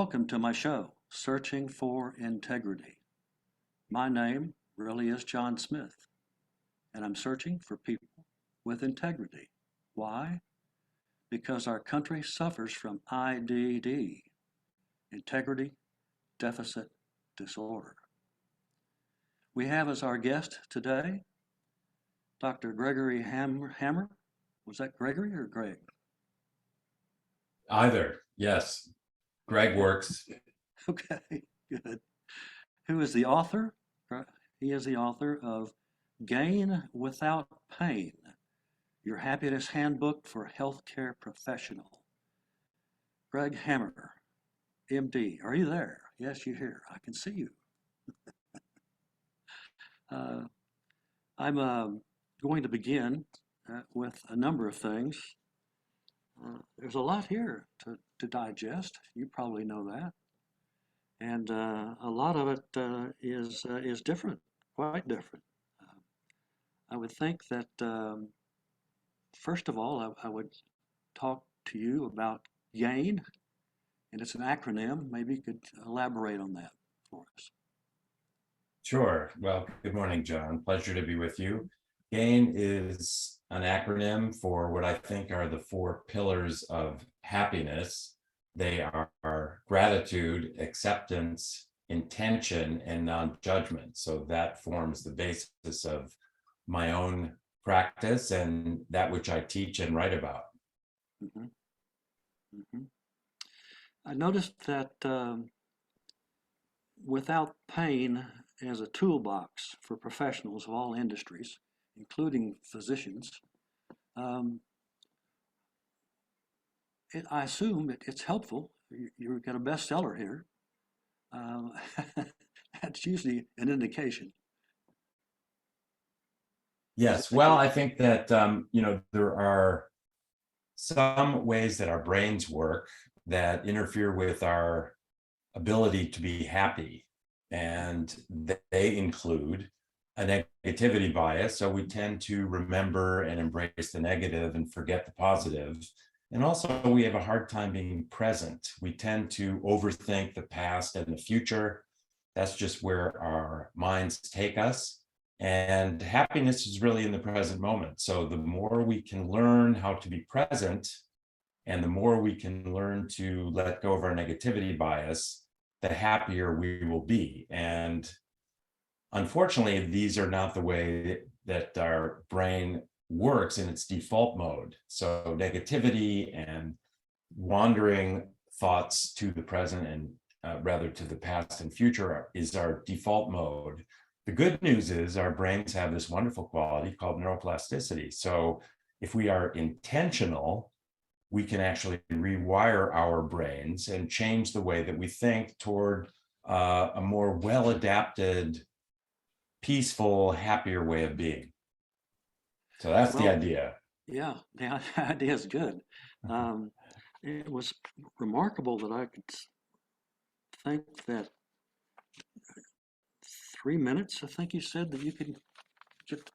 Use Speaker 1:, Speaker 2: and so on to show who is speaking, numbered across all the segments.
Speaker 1: Welcome to my show, Searching for Integrity. My name really is John Smith, and I'm searching for people with integrity. Why? Because our country suffers from IDD, Integrity Deficit Disorder. We have as our guest today Dr. Gregory Hammer. Was that Gregory or Greg?
Speaker 2: Either, yes. Greg works.
Speaker 1: Okay, good. Who is the author? He is the author of Gain Without Pain, Your Happiness Handbook for Healthcare Professional. Greg Hammer, MD. Are you there? Yes, you're here. I can see you. I'm going to begin with a number of things. There's a lot here to digest. You probably know that. And a lot of it is different, quite different. I would think that, first of all, I would talk to you about GAIN, and it's an acronym. Maybe you could elaborate on that for us.
Speaker 2: Sure. Well, good morning, John. Pleasure to be with you. GAIN is an acronym for what I think are the 4 pillars of happiness. They are gratitude, acceptance, intention, and non-judgment. So that forms the basis of my own practice and that which I teach and write about.
Speaker 1: Mm-hmm. Mm-hmm. I noticed that without pain as a toolbox for professionals of all industries, including physicians, I assume it's helpful. You've got a bestseller here. That's usually an indication.
Speaker 2: Yes, well, I think that, there are some ways that our brains work that interfere with our ability to be happy. And they include a negativity bias. So we tend to remember and embrace the negative and forget the positive. And also we have a hard time being present. We tend to overthink the past and the future. That's just where our minds take us. And happiness is really in the present moment. So the more we can learn how to be present, and the more we can learn to let go of our negativity bias, the happier we will be. And unfortunately, these are not the way that our brain works in its default mode. So negativity and wandering thoughts to the present and rather to the past and future is our default mode. The good news is our brains have this wonderful quality called neuroplasticity. So if we are intentional, we can actually rewire our brains and change the way that we think toward a more well-adapted, peaceful, happier way of being. So that's the idea.
Speaker 1: Yeah, the idea is good. It was remarkable that I could think that 3 minutes, I think you said, that you could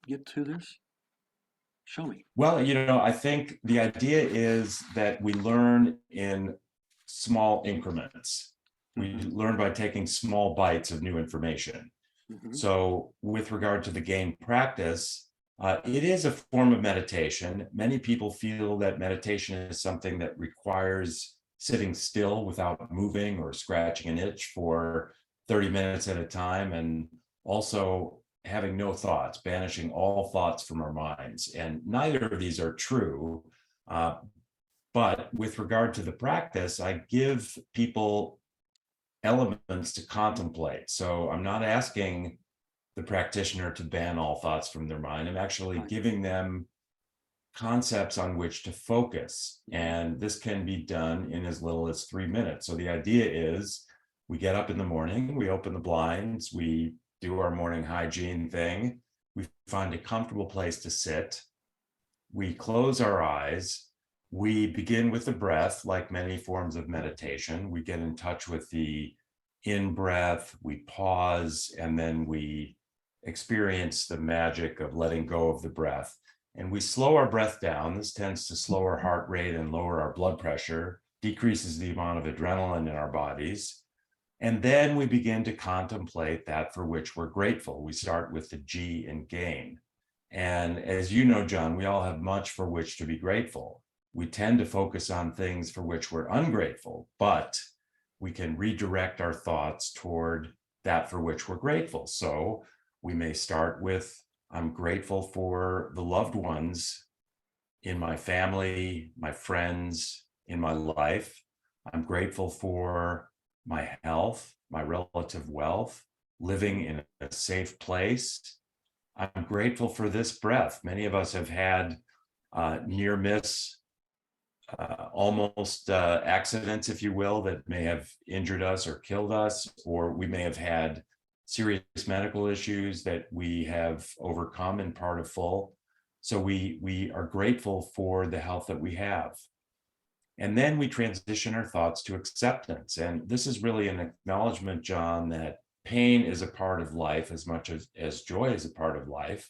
Speaker 1: get to this. Show me.
Speaker 2: Well, I think the idea is that we learn in small increments. We learn by taking small bites of new information. So with regard to the GAIN practice, it is a form of meditation. Many people feel that meditation is something that requires sitting still without moving or scratching an itch for 30 minutes at a time, and also having no thoughts, banishing all thoughts from our minds. And neither of these are true. But with regard to the practice, I give people elements to contemplate. So I'm not asking the practitioner to ban all thoughts from their mind. I'm actually giving them concepts on which to focus. And this can be done in as little as 3 minutes. So the idea is we get up in the morning, we open the blinds, we do our morning hygiene thing. We find a comfortable place to sit. We close our eyes. We begin with the breath, like many forms of meditation. We get in touch with the in-breath, we pause, and then we experience the magic of letting go of the breath. And we slow our breath down. This tends to slow our heart rate and lower our blood pressure decreases the amount of adrenaline in our bodies. And then we begin to contemplate that for which we're grateful. We start with the G in gain. And as you know, John, we all have much for which to be grateful. We tend to focus on things for which we're ungrateful, but we can redirect our thoughts toward that for which we're grateful. So we may start with, I'm grateful for the loved ones in my family, my friends, in my life. I'm grateful for my health, my relative wealth, living in a safe place. I'm grateful for this breath. Many of us have had near miss, almost accidents, if you will, that may have injured us or killed us, or we may have had serious medical issues that we have overcome in part or full. So we are grateful for the health that we have. And then we transition our thoughts to acceptance. And this is really an acknowledgement, John, that pain is a part of life as much as joy is a part of life.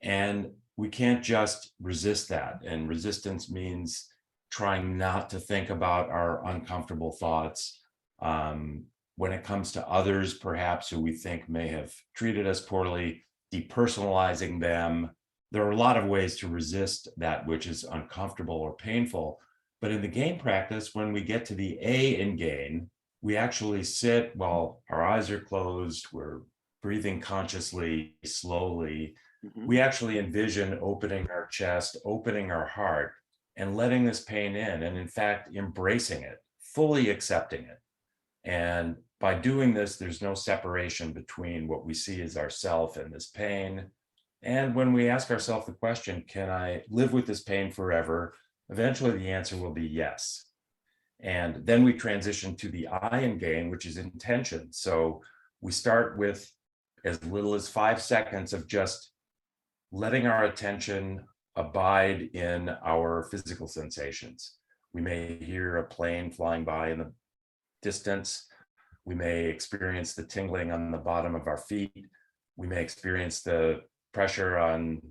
Speaker 2: And we can't just resist that. And resistance means trying not to think about our uncomfortable thoughts. When it comes to others, perhaps who we think may have treated us poorly, depersonalizing them. There are a lot of ways to resist that which is uncomfortable or painful. But in the gain practice, when we get to the A in gain, we actually sit while our eyes are closed, we're breathing consciously, slowly.
Speaker 1: Mm-hmm.
Speaker 2: We actually envision opening our chest, opening our heart, and letting this pain in, and in fact, embracing it, fully accepting it. And by doing this, there's no separation between what we see as ourself and this pain. And when we ask ourselves the question, can I live with this pain forever? Eventually the answer will be yes. And then we transition to the I in gain, which is intention. So we start with as little as 5 seconds of just letting our attention abide in our physical sensations. We may hear a plane flying by in the distance. We may experience the tingling on the bottom of our feet. We may experience the pressure on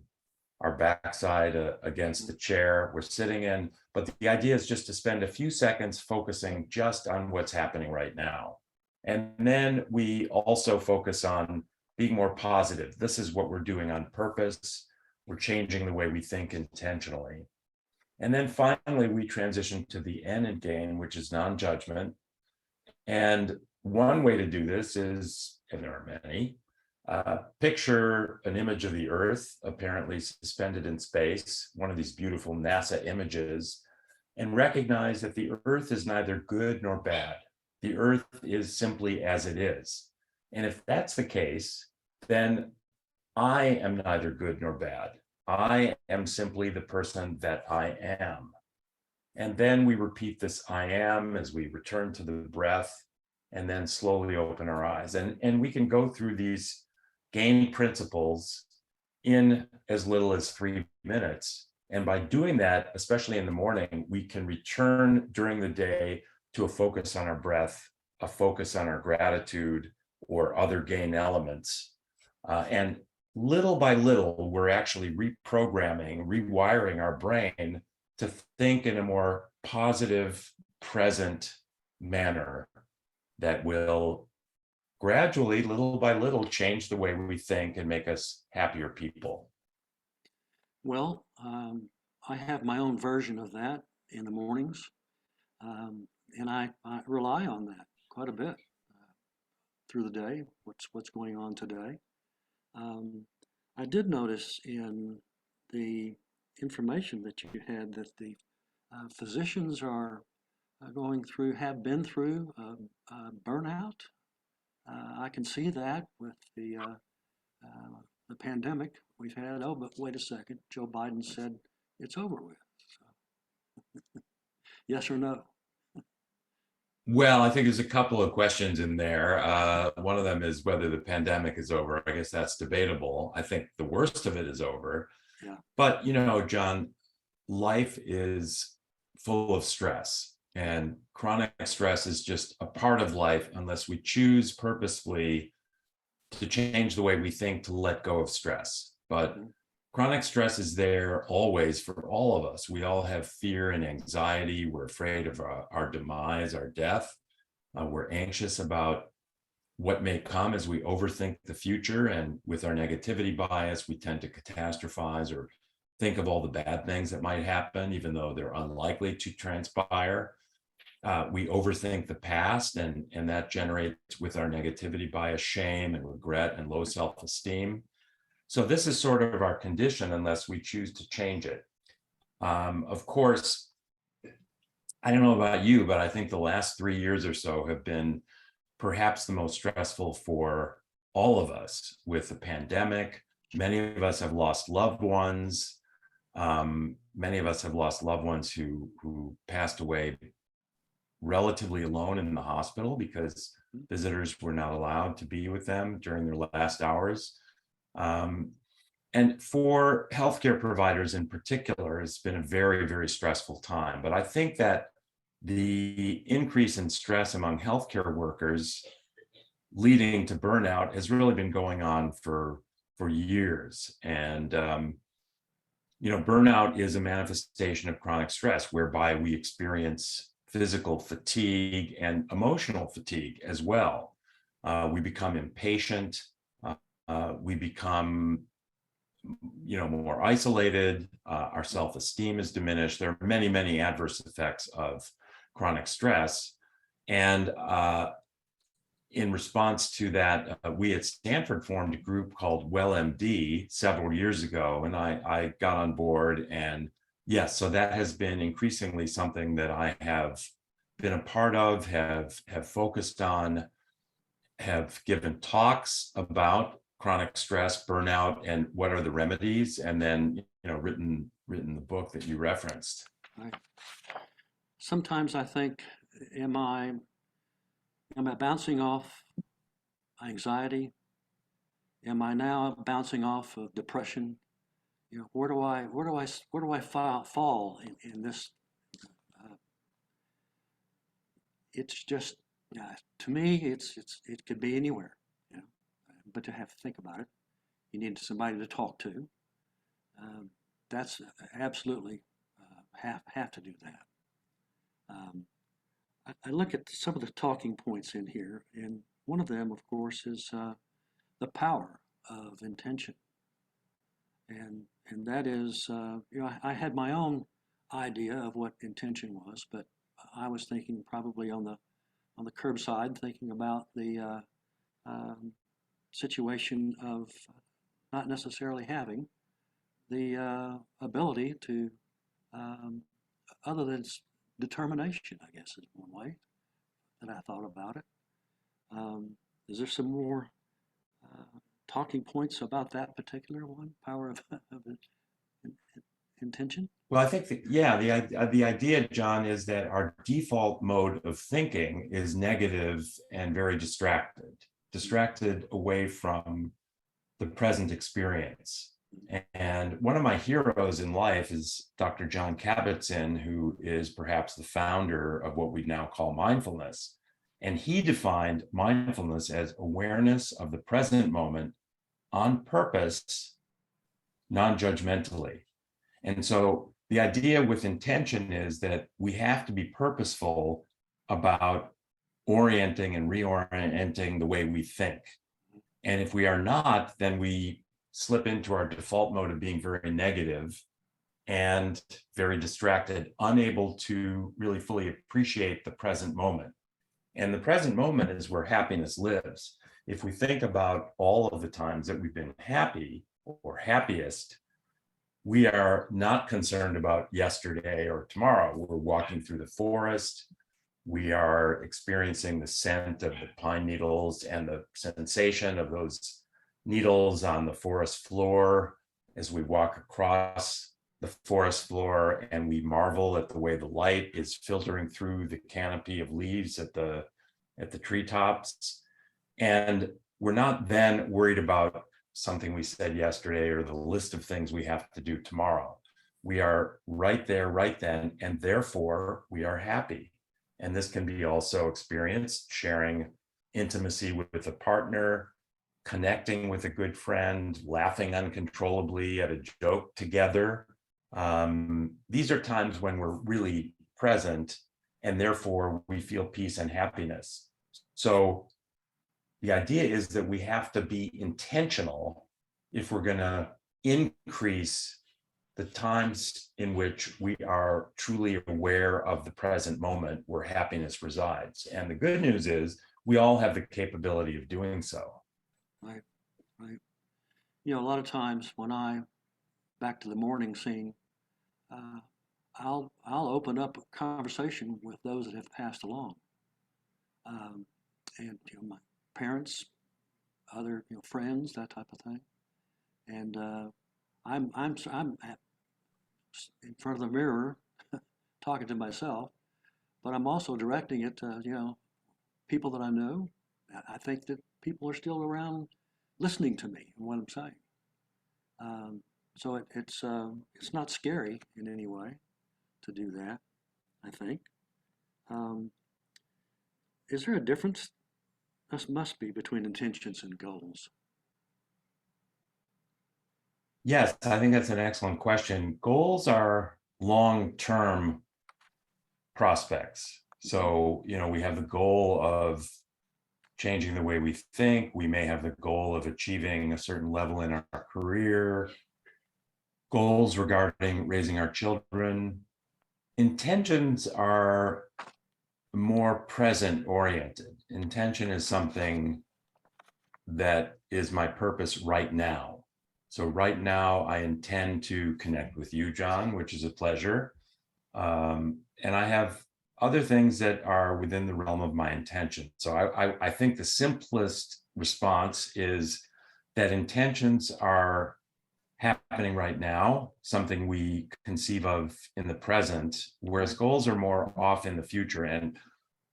Speaker 2: our backside against the chair we're sitting in. But the idea is just to spend a few seconds focusing just on what's happening right now. And then we also focus on being more positive. This is what we're doing on purpose. We're changing the way we think intentionally. And then finally, we transition to the N in gain, which is non-judgment. And one way to do this is, and there are many, picture an image of the Earth apparently suspended in space, one of these beautiful NASA images, and recognize that the Earth is neither good nor bad. The Earth is simply as it is. And if that's the case, then I am neither good nor bad. I am simply the person that I am. And then we repeat this I am as we return to the breath and then slowly open our eyes. And we can go through these gain principles in as little as 3 minutes. And by doing that, especially in the morning, we can return during the day to a focus on our breath, a focus on our gratitude or other gain elements. And little by little, we're actually reprogramming, rewiring our brain to think in a more positive, present manner that will gradually, little by little, change the way we think and make us happier people.
Speaker 1: Well, I have my own version of that in the mornings, and I rely on that quite a bit through the day. What's going on today? I did notice in the information that you had that the physicians are have been through burnout. I can see that with the pandemic we've had. Oh, but wait a second, Joe Biden said it's over with. So, yes or no?
Speaker 2: Well, I think there's a couple of questions in there. One of them is whether the pandemic is over. I guess that's debatable. I think the worst of it is over.
Speaker 1: Yeah.
Speaker 2: But, you know, John, life is full of stress, and chronic stress is just a part of life unless we choose purposefully to change the way we think to let go of stress. But chronic stress is there always for all of us. We all have fear and anxiety. We're afraid of our demise, our death. We're anxious about what may come as we overthink the future. And with our negativity bias, we tend to catastrophize or think of all the bad things that might happen, even though they're unlikely to transpire. We overthink the past, and that generates with our negativity bias shame and regret and low self-esteem. So this is sort of our condition unless we choose to change it. Of course, I don't know about you, but I think the last 3 years or so have been perhaps the most stressful for all of us with the pandemic. Many of us have lost loved ones. Many of us have lost loved ones who passed away relatively alone in the hospital because visitors were not allowed to be with them during their last hours. And for healthcare providers in particular, it's been a very, very stressful time. But I think that the increase in stress among healthcare workers leading to burnout has really been going on for years. And burnout is a manifestation of chronic stress, whereby we experience physical fatigue and emotional fatigue as well. We become impatient. We become more isolated. Our self-esteem is diminished. There are many, many adverse effects of chronic stress. And in response to that, we at Stanford formed a group called WellMD several years ago, and I got on board. And yes, so that has been increasingly something that I have been a part of, have focused on, have given talks about chronic stress, burnout, and what are the remedies, and then written the book that you referenced.
Speaker 1: Right. Sometimes I think, am I bouncing off anxiety? Am I now bouncing off of depression? Where do I fall in this? It's just, to me, it could be anywhere. But to have to think about it, you need somebody to talk to. That's absolutely have to do that. I look at some of the talking points in here, and one of them, of course, is the power of intention, and that is, I had my own idea of what intention was, but I was thinking probably on the curbside, thinking about the situation of not necessarily having the ability to, other than determination, I guess is one way that I thought about it. Is there some more talking points about that particular one, power of intention?
Speaker 2: Well, I think the idea, John, is that our default mode of thinking is negative and very distracted away from the present experience. And one of my heroes in life is Dr. John Kabat-Zinn, who is perhaps the founder of what we now call mindfulness. And he defined mindfulness as awareness of the present moment on purpose, non-judgmentally. And so the idea with intention is that we have to be purposeful about orienting and reorienting the way we think. And if we are not, then we slip into our default mode of being very negative and very distracted, unable to really fully appreciate the present moment. And the present moment is where happiness lives. If we think about all of the times that we've been happy or happiest, we are not concerned about yesterday or tomorrow. We're walking through the forest. We are experiencing the scent of the pine needles and the sensation of those needles on the forest floor as we walk across the forest floor, and we marvel at the way the light is filtering through the canopy of leaves at the treetops. And we're not then worried about something we said yesterday or the list of things we have to do tomorrow. We are right there, right then, and therefore we are happy. And this can be also experienced sharing intimacy with a partner, connecting with a good friend, laughing uncontrollably at a joke together. These are times when we're really present, and therefore we feel peace and happiness. So the idea is that we have to be intentional if we're going to increase the times in which we are truly aware of the present moment where happiness resides. And the good news is we all have the capability of doing so.
Speaker 1: Right, right. You know, a lot of times when back to the morning scene, uh, I'll open up a conversation with those that have passed along, and my parents, other friends, that type of thing. And I'm in front of the mirror talking to myself, but I'm also directing it to people that I know. I think that people are still around listening to me and what I'm saying. So it's not scary in any way to do that, I think. Um, is there a difference? This must be between intentions and goals.
Speaker 2: Yes, I think that's an excellent question. Goals are long-term prospects. So, we have the goal of changing the way we think. We may have the goal of achieving a certain level in our career, goals regarding raising our children. Intentions are more present oriented. Intention is something that is my purpose right now. So right now, I intend to connect with you, John, which is a pleasure. And I have other things that are within the realm of my intention. So I think the simplest response is that intentions are happening right now, something we conceive of in the present, whereas goals are more off in the future. And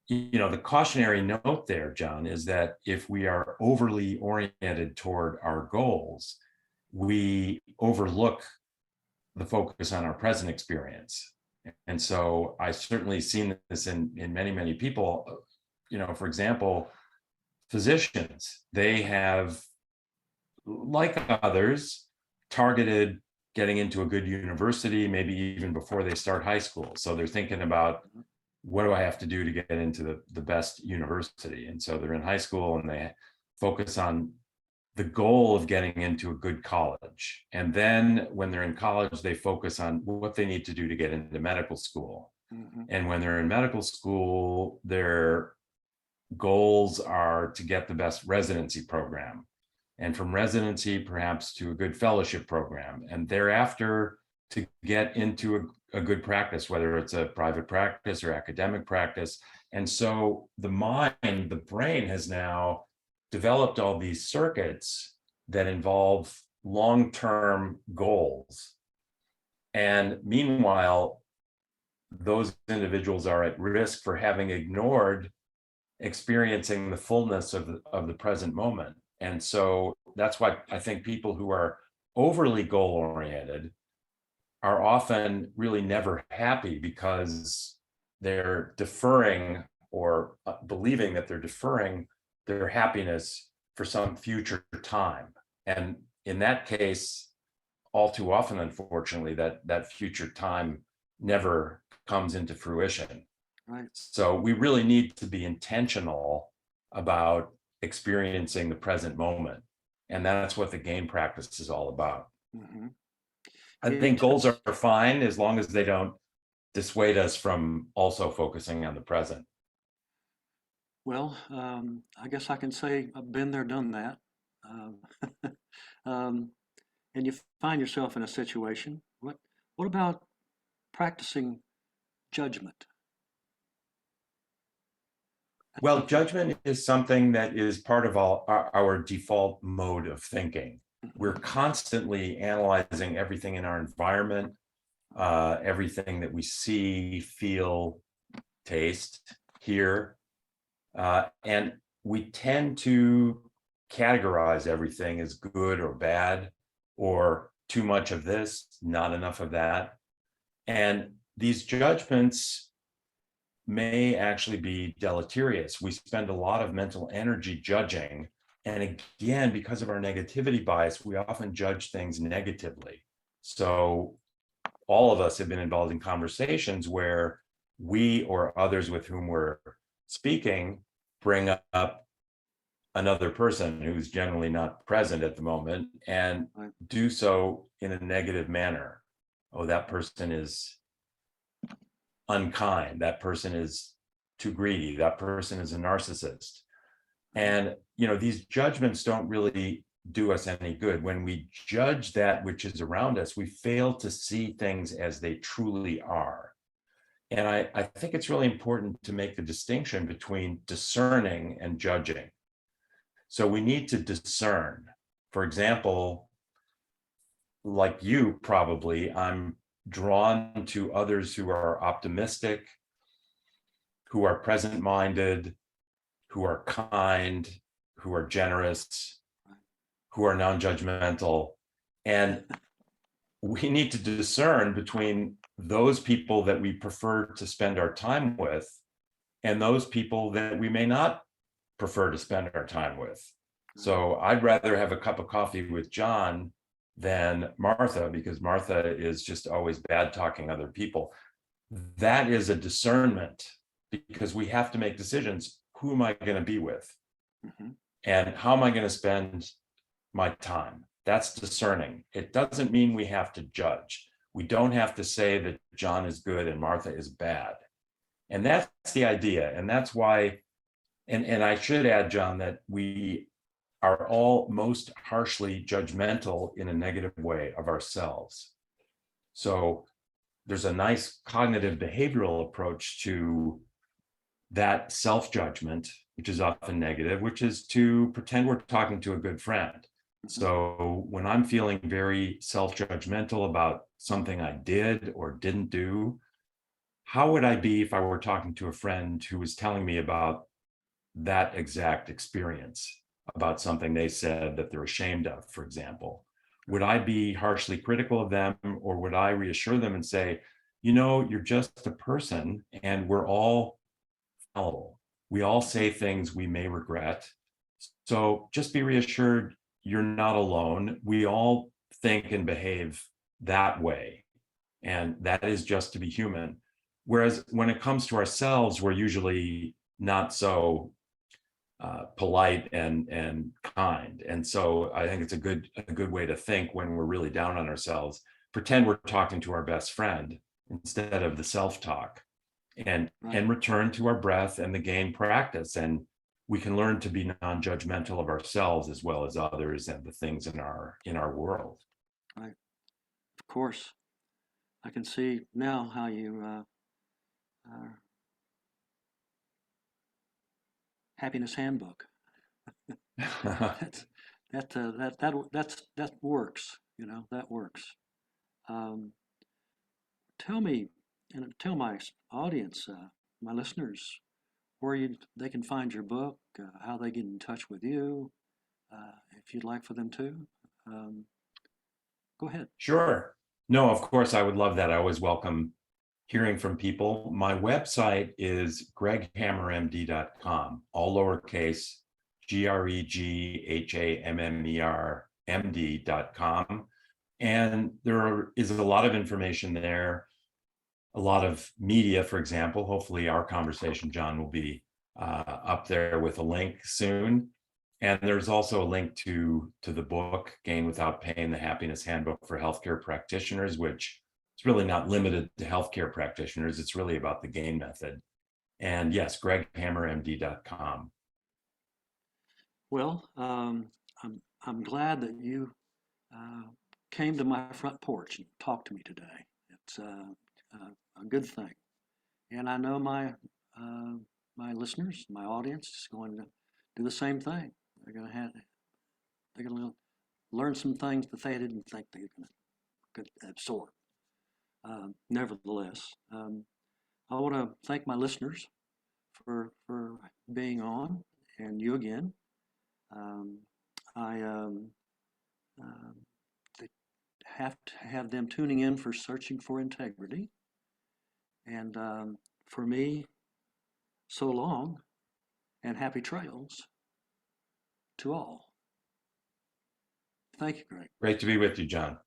Speaker 2: the cautionary note there, John, is that if we are overly oriented toward our goals, we overlook the focus on our present experience. And so I certainly seen this in many, many people. For example, physicians, they have, like others, targeted getting into a good university, maybe even before they start high school. So they're thinking about, what do I have to do to get into the best university? And so they're in high school and they focus on the goal of getting into a good college. And then when they're in college, they focus on what they need to do to get into medical school.
Speaker 1: Mm-hmm.
Speaker 2: And when they're in medical school, their goals are to get the best residency program. And from residency, perhaps to a good fellowship program. And thereafter, to get into a good practice, whether it's a private practice or academic practice. And so the mind, the brain has now developed all these circuits that involve long-term goals. And meanwhile, those individuals are at risk for having ignored experiencing the fullness of the present moment. And so that's why I think people who are overly goal-oriented are often really never happy, because they're deferring or believing that they're deferring their happiness for some future time. And in that case, all too often, unfortunately, that future time never comes into fruition.
Speaker 1: Right.
Speaker 2: So we really need to be intentional about experiencing the present moment. And that's what the game practice is all about.
Speaker 1: Mm-hmm.
Speaker 2: I think goals are fine as long as they don't dissuade us from also focusing on the present.
Speaker 1: Well, I guess I can say I've been there, done that. Um, and you find yourself in a situation. What about practicing judgment?
Speaker 2: Well, judgment is something that is part of our default mode of thinking. We're constantly analyzing everything in our environment, everything that we see, feel, taste, hear, and we tend to categorize everything as good or bad, or too much of this, not enough of that. And these judgments may actually be deleterious. We spend a lot of mental energy judging And again, because of our negativity bias, we often judge things negatively. So all of us have been involved in conversations where we or others with whom we're speaking bring up another person who's generally not present at the moment and
Speaker 1: Right.
Speaker 2: do so in a negative manner. Oh, that person is unkind. That person is too greedy. That person is a narcissist. And, these judgments don't really do us any good. When we judge that which is around us, we fail to see things as they truly are. And I think it's really important to make the distinction between discerning and judging. So we need to discern. For example, like you probably, I'm drawn to others who are optimistic, who are present minded, who are kind, who are generous, who are non judgmental. And we need to discern between those people that we prefer to spend our time with and those people that we may not prefer to spend our time with. So I'd rather have a cup of coffee with John than Martha, because Martha is just always bad talking other people. That is a discernment, because we have to make decisions. Who am I going to be with?
Speaker 1: Mm-hmm.
Speaker 2: And how am I going to spend my time? That's discerning. It doesn't mean we have to judge. We don't have to say that John is good and Martha is bad. And that's the idea. And that's why, and I should add, John, that we are all most harshly judgmental in a negative way of ourselves. So there's a nice cognitive behavioral approach to that self-judgment, which is often negative, which is to pretend we're talking to a good friend. So when I'm feeling very self-judgmental about something I did or didn't do, how would I be if I were talking to a friend who was telling me about that exact experience, about something they said that they're ashamed of, for example? Would I be harshly critical of them, or would I reassure them and say, you're just a person and we're all fallible. We all say things we may regret. So just be reassured you're not alone. We all think and behave that way. And that is just to be human. Whereas when it comes to ourselves, we're usually not so polite and kind. And so I think it's a good way to think when we're really down on ourselves. Pretend we're talking to our best friend instead of the self-talk, and return to our breath and the gain practice. And we can learn to be non-judgmental of ourselves as well as others and the things in our world.
Speaker 1: Right. Of course. I can see now how you Happiness Handbook. That's that works. That works. Um, tell me, and tell my audience, my listeners, where they can find your book, how they get in touch with you, if you'd like for them to. Um, Go ahead.
Speaker 2: Sure. No, of course, I would love that. I always welcome hearing from people. My website is greghammermd.com, all lowercase, GREGHAMMERMD.com. And there is a lot of information there, a lot of media, for example. Hopefully our conversation, John, will be up there with a link soon. And there's also a link to the book, Gain Without Pain, the Happiness Handbook for Healthcare Practitioners, which is really not limited to healthcare practitioners. It's really about the GAIN method. And yes, greghammermd.com.
Speaker 1: Well, I'm glad that you came to my front porch and talked to me today. It's a good thing, and I know my listeners, my audience, is going to do the same thing. They're going to learn some things that they didn't think they could absorb. Nevertheless, I want to thank my listeners for being on, and you again. Um, I have to have them tuning in for Searching for Integrity. And for me, so long and happy trails. to all. Thank you, Greg.
Speaker 2: Great to be with you, John.